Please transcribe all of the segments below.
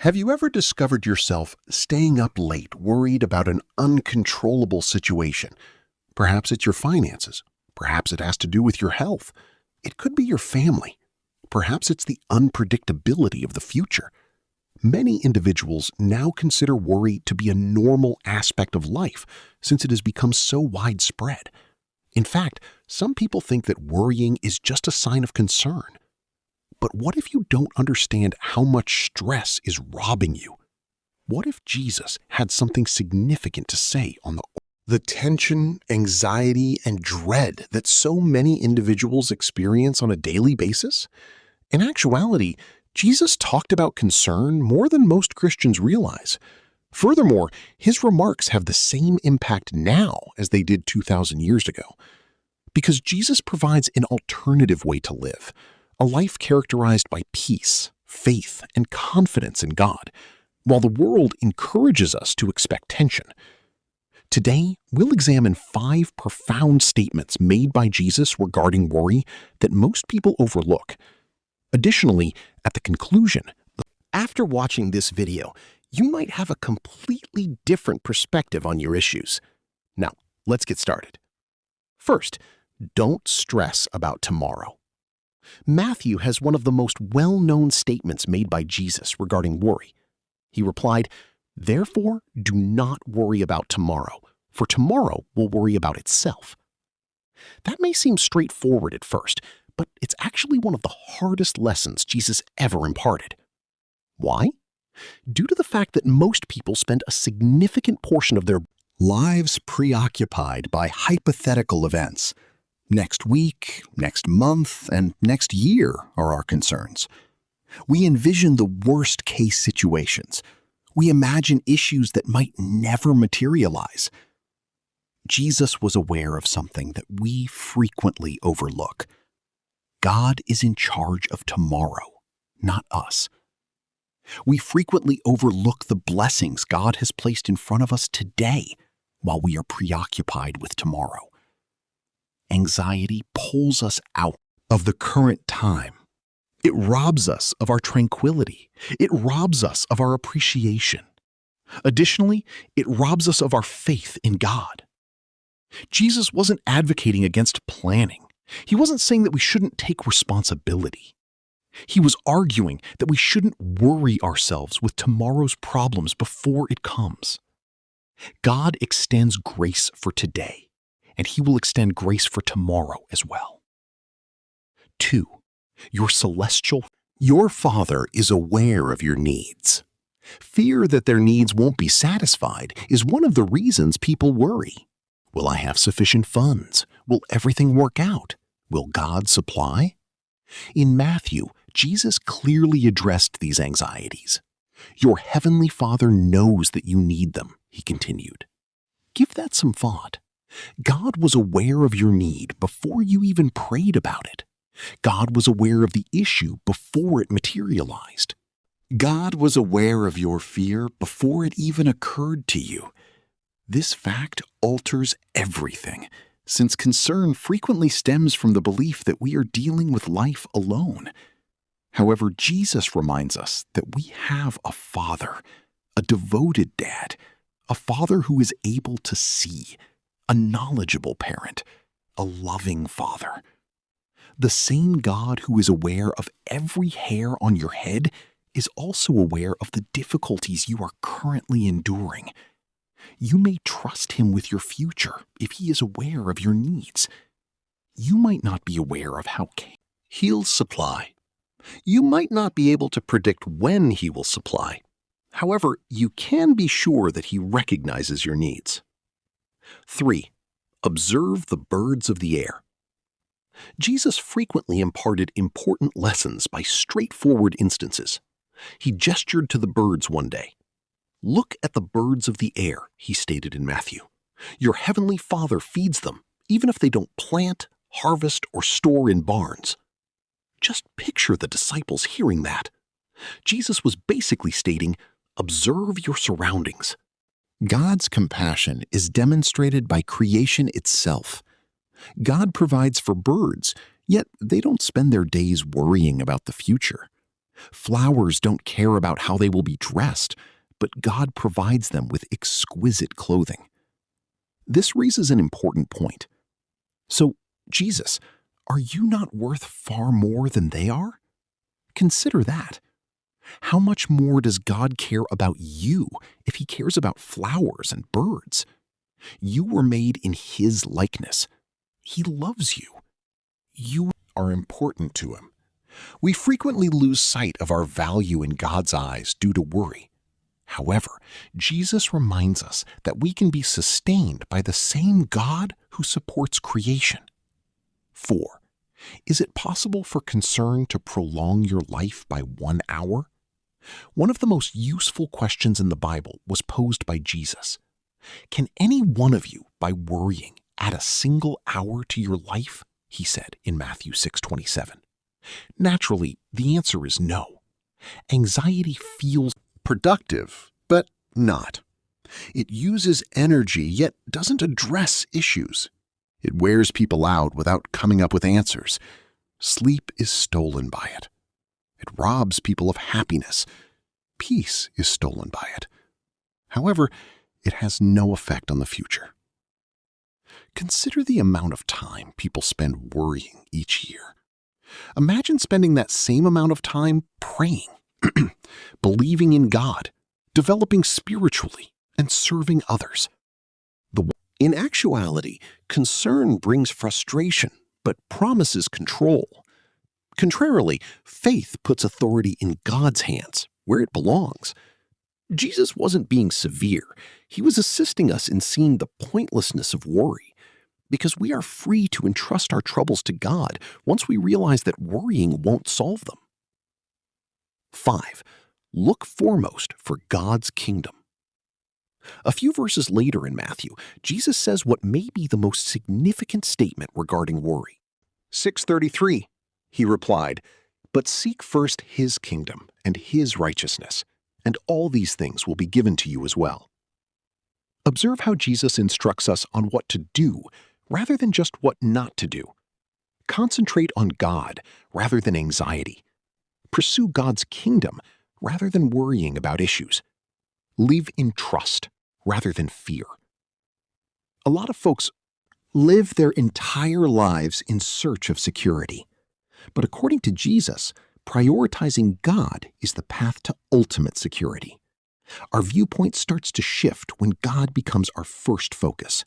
Have you ever discovered yourself staying up late, worried about an uncontrollable situation? Perhaps it's your finances. Perhaps it has to do with your health. It could be your family. Perhaps it's the unpredictability of the future. Many individuals now consider worry to be a normal aspect of life since it has become so widespread. In fact, some people think that worrying is just a sign of concern. But what if you don't understand how much stress is robbing you? What if Jesus had something significant to say on the tension, anxiety, and dread that so many individuals experience on a daily basis? In actuality, Jesus talked about concern more than most Christians realize. Furthermore, his remarks have the same impact now as they did 2,000 years ago. Because Jesus provides an alternative way to live, a life characterized by peace, faith, and confidence in God, while the world encourages us to expect tension. Today, we'll examine 5 profound statements made by Jesus regarding worry that most people overlook. Additionally, at the conclusion, After watching this video, you might have a completely different perspective on your issues. Now, let's get started. First, don't stress about tomorrow. Matthew has one of the most well-known statements made by Jesus regarding worry. He replied, "Therefore, do not worry about tomorrow, for tomorrow will worry about itself." That may seem straightforward at first, but it's actually one of the hardest lessons Jesus ever imparted. Why? Due to the fact that most people spend a significant portion of their lives preoccupied by hypothetical events. Next week, next month, and next year are our concerns. We envision the worst-case situations. We imagine issues that might never materialize. Jesus was aware of something that we frequently overlook. God is in charge of tomorrow, not us. We frequently overlook the blessings God has placed in front of us today while we are preoccupied with tomorrow. Anxiety pulls us out of the current time. It robs us of our tranquility. It robs us of our appreciation. Additionally, it robs us of our faith in God. Jesus wasn't advocating against planning. He wasn't saying that we shouldn't take responsibility. He was arguing that we shouldn't worry ourselves with tomorrow's problems before it comes. God extends grace for today, and he will extend grace for tomorrow as well. 2. Your Father is aware of your needs. Fear that their needs won't be satisfied is one of the reasons people worry. Will I have sufficient funds? Will everything work out? Will God supply? In Matthew, Jesus clearly addressed these anxieties. Your heavenly Father knows that you need them, he continued. Give that some thought. God was aware of your need before you even prayed about it. God was aware of the issue before it materialized. God was aware of your fear before it even occurred to you. This fact alters everything, since concern frequently stems from the belief that we are dealing with life alone. However, Jesus reminds us that we have a Father, a devoted dad, a Father who is able to see, a knowledgeable parent, a loving Father. The same God who is aware of every hair on your head is also aware of the difficulties you are currently enduring. You may trust him with your future if he is aware of your needs. You might not be aware of how he'll supply. You might not be able to predict when he will supply. However, you can be sure that he recognizes your needs. 3. Observe the birds of the air. Jesus frequently imparted important lessons by straightforward instances. He gestured to the birds one day. Look at the birds of the air, he stated in Matthew. Your heavenly Father feeds them, even if they don't plant, harvest, or store in barns. Just picture the disciples hearing that. Jesus was basically stating, observe your surroundings. God's compassion is demonstrated by creation itself. God provides for birds, yet they don't spend their days worrying about the future. Flowers don't care about how they will be dressed, but God provides them with exquisite clothing. This raises an important point. So, Jesus, are you not worth far more than they are? Consider that. How much more does God care about you if he cares about flowers and birds? You were made in his likeness. He loves you. You are important to him. We frequently lose sight of our value in God's eyes due to worry. However, Jesus reminds us that we can be sustained by the same God who supports creation. 4. Is it possible for concern to prolong your life by 1 hour? One of the most useful questions in the Bible was posed by Jesus. Can any one of you, by worrying, add a single hour to your life? He said in Matthew 6:27. Naturally, the answer is no. Anxiety feels Productive, but not. It uses energy, yet doesn't address issues. It wears people out without coming up with answers. Sleep is stolen by it. It robs people of happiness. Peace is stolen by it. However, it has no effect on the future. Consider the amount of time people spend worrying each year. Imagine spending that same amount of time praying, believing in God, developing spiritually, and serving others. In actuality, concern brings frustration, but promises control. Contrarily, faith puts authority in God's hands, where it belongs. Jesus wasn't being severe. He was assisting us in seeing the pointlessness of worry, because we are free to entrust our troubles to God once we realize that worrying won't solve them. 5. Look foremost for God's kingdom. A few verses later in Matthew, Jesus says what may be the most significant statement regarding worry. 6:33, he replied, "But seek first his kingdom and his righteousness, and all these things will be given to you as well." Observe how Jesus instructs us on what to do rather than just what not to do. Concentrate on God rather than anxiety. Pursue God's kingdom rather than worrying about issues. Live in trust rather than fear. A lot of folks live their entire lives in search of security. But according to Jesus, prioritizing God is the path to ultimate security. Our viewpoint starts to shift when God becomes our first focus.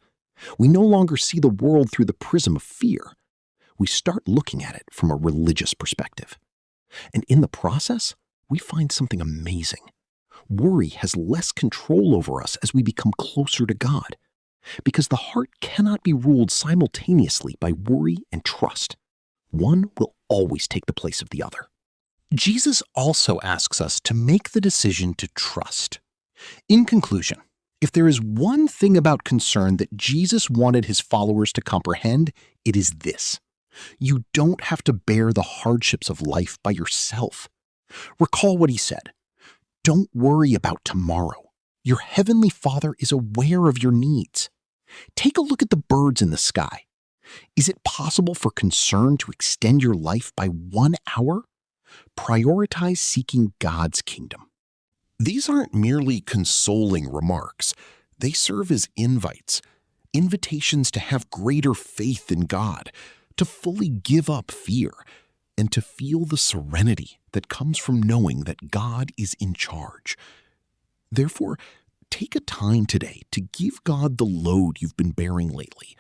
We no longer see the world through the prism of fear. We start looking at it from a religious perspective. And in the process, we find something amazing. Worry has less control over us as we become closer to God, because the heart cannot be ruled simultaneously by worry and trust. One will always take the place of the other. Jesus also asks us to make the decision to trust. In conclusion, if there is one thing about concern that Jesus wanted his followers to comprehend, it is this: you don't have to bear the hardships of life by yourself. Recall what he said. Don't worry about tomorrow. Your heavenly Father is aware of your needs. Take a look at the birds in the sky. Is it possible for concern to extend your life by 1 hour? Prioritize seeking God's kingdom. These aren't merely consoling remarks. They serve as invitations to have greater faith in God, to fully give up fear, and to feel the serenity that comes from knowing that God is in charge. Therefore, take a time today to give God the load you've been bearing lately.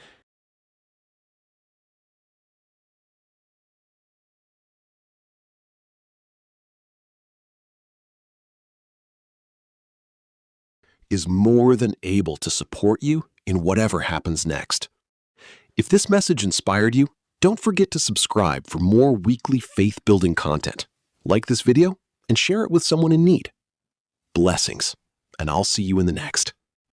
Is more than able to support you in whatever happens next. If this message inspired you, don't forget to subscribe for more weekly faith-building content. Like this video and share it with someone in need. Blessings, and I'll see you in the next.